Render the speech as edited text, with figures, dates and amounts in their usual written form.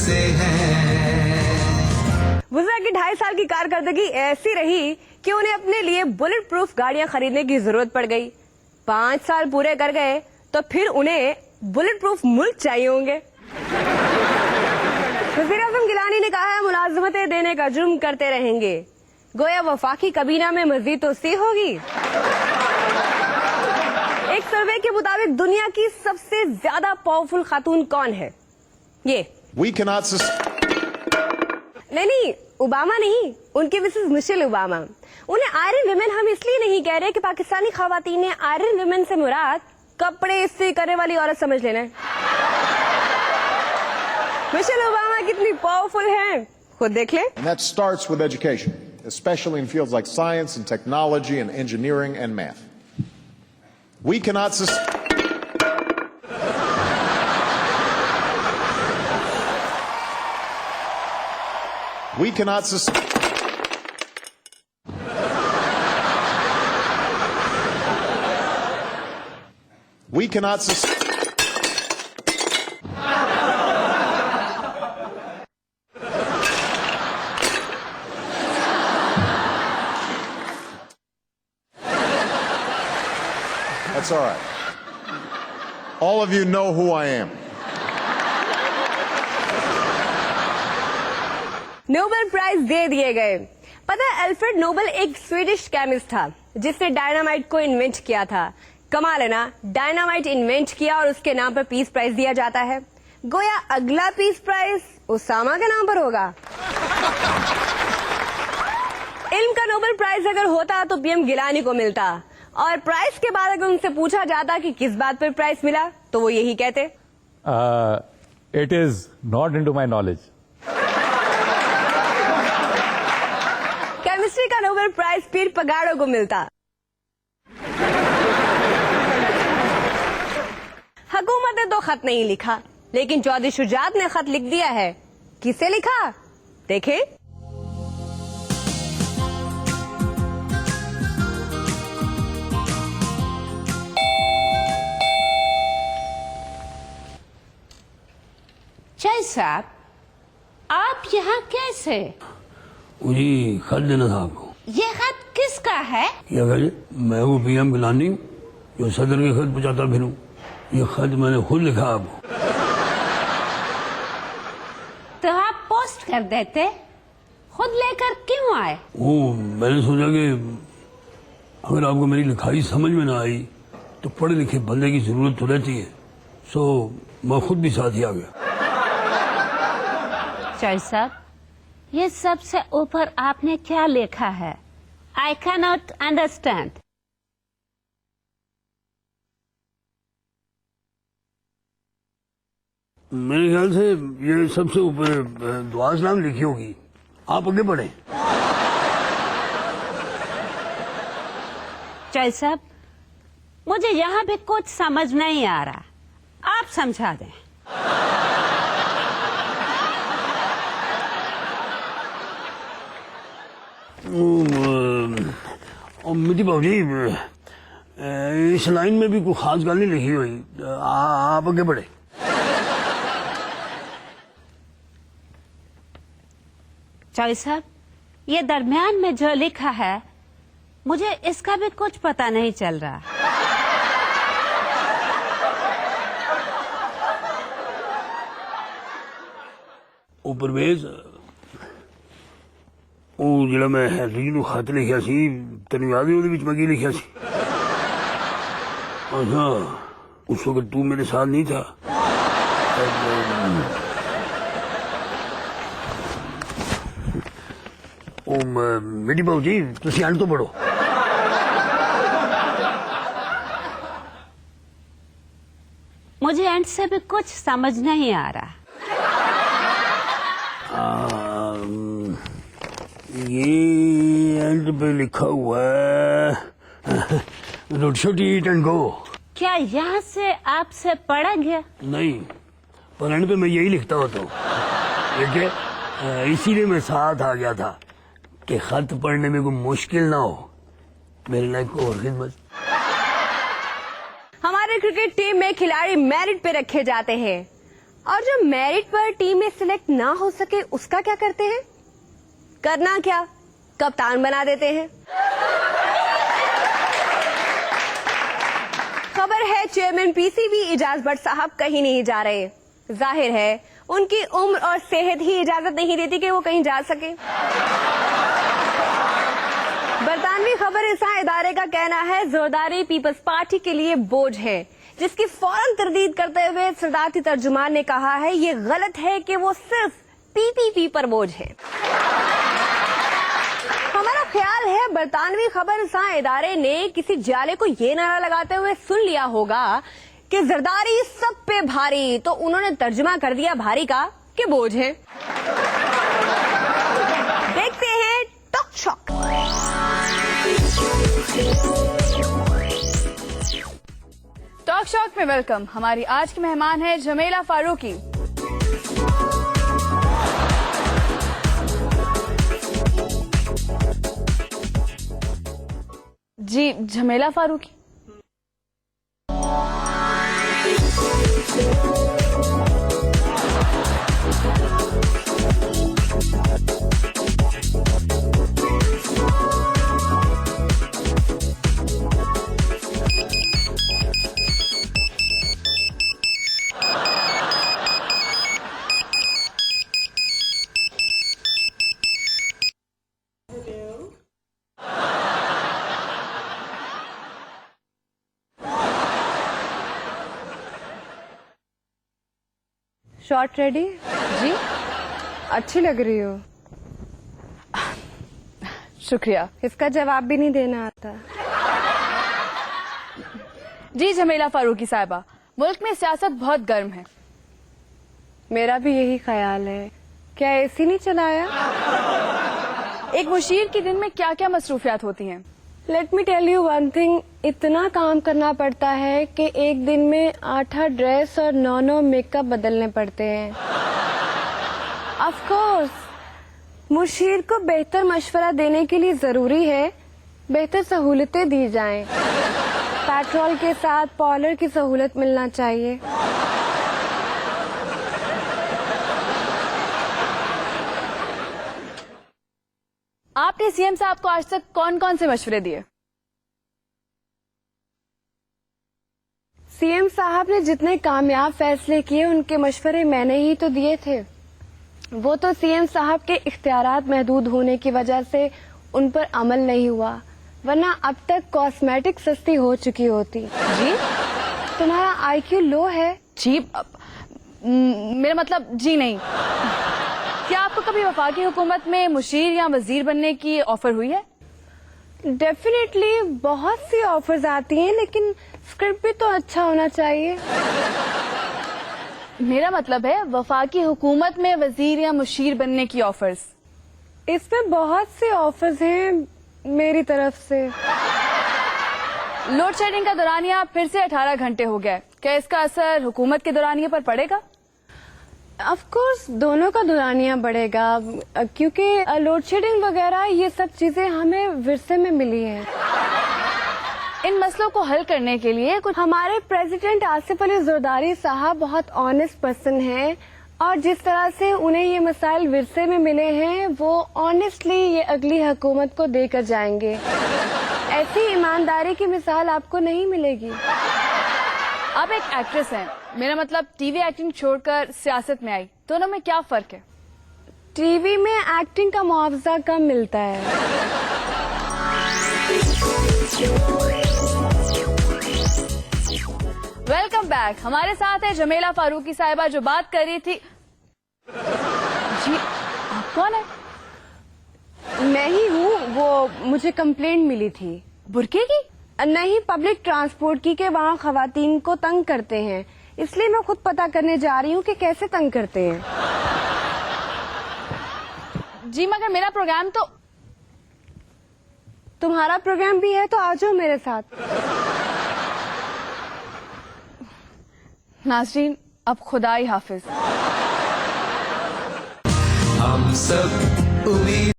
से है। बुज़ा की 2.5 साल की कारकर्दगी ऐसी रही कि उन्हें अपने लिए बुलेट प्रूफ गाड़ियां खरीदने की जरूरत पड़ गई। 5 साल पूरे कर गए तो फिर उन्हें बुलेट प्रूफ मुल्क चाहिए होंगे। वज़ीर-ए-आज़म गिलानी ने कहा है मुलाजमतें देने का जुर्म करते रहेंगे, गोया वफाकी कबीना में मजीद तोसी होगी। एक सर्वे के मुताबिक दुनिया की सबसे ज्यादा पावरफुल खातून कौन है? ये नहीं, ओबामा नहीं, उनकी मिसेस मिशेल ओबामा। उन्हें आयरन वुमेन हम इसलिए नहीं कह रहे कि पाकिस्तानी खवातीन ने आयरन वुमेन से मुराद कपड़े इस्त्री करने वाली औरत समझ लेना है। मिशेल ओबामा कितनी पावरफुल हैं, खुद देख लें। And that starts with education, especially in fields like science and technology and engineering and math. We cannot We cannot That's all right. All of you know who I am. Nobel prize दे दिए गए। पता है, Alfred Nobel एक Swedish chemist था जिसने dynamite को invent किया था। कमाल है ना, डायनामाइट इन्वेंट किया और उसके नाम पर पीस प्राइज दिया जाता है। गोया अगला पीस प्राइज उसामा के नाम पर होगा। इल्म का नोबेल प्राइज अगर होता तो पीएम गिलानी को मिलता, और प्राइज के बाद अगर उनसे पूछा जाता कि किस बात पर प्राइज मिला तो वो यही कहते, it is not into my knowledge. Chemistry का नोबेल प्राइज पीर पगाड़ों को मिलता। हुकूमत ने तो खत नहीं लिखा, लेकिन चौधरी शुजात ने खत लिख दिया है। किसे लिखा, देखें। जय साहब, आप यहाँ कैसे? मुझे खत देना था आपको। ये खत किसका है? क्या कहे, मैं वो पीएम गिलानी जो सदर के खत पहुंचाता फिरूं। ये खत मैंने खुद लिखा आपको। तो आप पोस्ट कर देते, खुद लेकर क्यों आए? वो मैंने सोचा कि अगर आपको मेरी लिखाई समझ में ना आई तो पढ़े लिखे बंदे की जरूरत तो रहती है, सो मैं खुद भी साथ ही आ गया। जय साहब, ये सबसे ऊपर आपने क्या लिखा है? I can not understand. मेरे ख्याल से ये सबसे ऊपर दुआ सलाम लिखी होगी। आप आगे बढ़े। जय साहब, मुझे यहाँ भी कुछ समझ नहीं आ रहा, आप समझा दें। मिटी बाबूजी, इस लाइन में भी कोई खास गल नहीं लिखी हुई, आप आगे बढ़े। जय साहब, ये दरमियान में जो लिखा है मुझे इसका भी कुछ पता नहीं चल रहा। ਉਹ ਪਰਵੇਜ਼ ਉਹ ਜਿਹੜਾ ਮੈਂ ਹੈਰੀ ਨੂੰ ਖਤ ਲਿਖਿਆ ਸੀ, ਤੈਨੂੰ ਯਾਦ ਹੈ ਉਹਦੇ ਵਿੱਚ ਮੈਂ ਕੀ ਲਿਖਿਆ ਸੀ? अच्छा, उस वक्त तू मेरे साथ नहीं था। मेरी बहू जी, तुसी एंड तो पढ़ो। मुझे एंड से भी कुछ समझ नहीं आ रहा। ये एंड पे लिखा हुआ है रोटी छोटी ईट एंड गो। क्या यहाँ से आपसे पढ़ा गया? नहीं, पर एंड पे मैं यही लिखता होता हूँ। देखिए, इसीलिए मैं साथ आ गया था कि खत पढ़ने में कोई मुश्किल ना हो। मेरे लाइफ को और खिदमत। हमारे क्रिकेट टीम में खिलाड़ी मेरिट पे रखे जाते हैं। और जो मेरिट पर टीम में सिलेक्ट ना हो सके उसका क्या करते हैं? करना क्या, कप्तान बना देते हैं। खबर है चेयरमैन पीसीबी इजाज भट्ट साहब कहीं नहीं जा रहे। जाहिर है उनकी उम्र और सेहत ही इजाजत नहीं देती कि वो कहीं जा सके। बरतानवी खबर इस्लाह इदारे का कहना है ज़रदारी पीपल्स पार्टी के लिए बोझ है, जिसकी फौरन तरदीद करते हुए सदारती तर्जुमान ने कहा है ये गलत है कि वो सिर्फ पीपीपी पर बोझ है। हमारा ख्याल है बरतानवी खबर इस्लाह इदारे ने किसी जाले को ये नारा लगाते हुए सुन लिया होगा कि जरदारी सब पे भारी, तो उन्होंने तर्जुमा कर दिया भारी का कि बोझ है। देखते हैं टॉक शॉक। टॉक शॉक में वेलकम। हमारी आज की मेहमान है जमेला फारूकी। जी जमेला फारूकी। Shot ready? जी अच्छी लग रही हो। शुक्रिया। इसका जवाब भी नहीं देना आता। जी जमेला फारूकी साहिबा, मुल्क में सियासत बहुत गर्म है। मेरा भी यही ख्याल है। क्या एसी नहीं चलाया? एक मुशीर के दिन में क्या क्या मसरूफियात होती हैं? Let me tell you one thing, इतना काम करना पड़ता है कि एक दिन में 8 ड्रेस और 9 मेकअप बदलने पड़ते हैं। ऑफ कोर्स मुशीर को बेहतर मशवरा देने के लिए जरूरी है बेहतर सहूलतें दी जाएं। पेट्रोल के साथ पॉलर की सहूलत मिलना चाहिए। आपने सीएम साहब को आज तक कौन कौन से मशवरे दिए? सीएम साहब ने जितने कामयाब फैसले किए उनके मशवरे मैंने ही तो दिए थे। वो तो सीएम साहब के इख्तियारात महदूद होने की वजह से उन पर अमल नहीं हुआ, वरना अब तक कॉस्मेटिक सस्ती हो चुकी होती। जी तुम्हारा आईक्यू लो है। जी मेरा मतलब जी नहीं। क्या आपको कभी वफाकी हुकूमत में मुशीर या वजीर बनने की ऑफर हुई है? डेफिनेटली बहुत सी ऑफर्स आती हैं, लेकिन स्क्रिप्ट भी तो अच्छा होना चाहिए। मेरा मतलब है वफाकी हुकूमत में वजीर या मुशीर बनने की ऑफर्स। इसमें बहुत से ऑफर्स हैं मेरी तरफ से। लोड शेडिंग का दौरानिया फिर से 18 घंटे हो गया है। क्या इसका असर हुकूमत के दौरानिये पर पड़ेगा? ऑफ कोर्स दोनों का दुरानिया बढ़ेगा, क्योंकि लोड शेडिंग वगैरह ये सब चीजें हमें विरसे में मिली हैं। इन मसलों को हल करने के लिए कुछ हमारे प्रेसिडेंट आसिफ अली जरदारी साहब बहुत ऑनेस्ट पर्सन हैं, और जिस तरह से उन्हें ये मसाइल विरसे में मिले हैं वो ऑनेस्टली ये अगली हुकूमत को देकर जाएंगे। ऐसी ईमानदारी की मिसाल आपको नहीं मिलेगी। आप एक एक्ट्रेस हैं, मेरा मतलब टीवी एक्टिंग छोड़कर सियासत में आई, दोनों में क्या फर्क है? टीवी में एक्टिंग का मुआवजा कम मिलता है। Welcome back. हमारे साथ है जमेला फारूकी साहिबा जो बात कर रही थी। जी आप कौन है? मैं ही हूँ। वो मुझे कंप्लेंट मिली थी। बुरके की? नहीं, पब्लिक ट्रांसपोर्ट की के वहाँ खवातीन को तंग करते हैं, इसलिए मैं खुद पता करने जा रही हूँ कि कैसे तंग करते हैं। जी मगर मेरा प्रोग्राम तो। तुम्हारा प्रोग्राम भी है तो आ जाओ मेरे साथ। नाज़रीन अब खुदा ही हाफिज। हम सब उम्मीद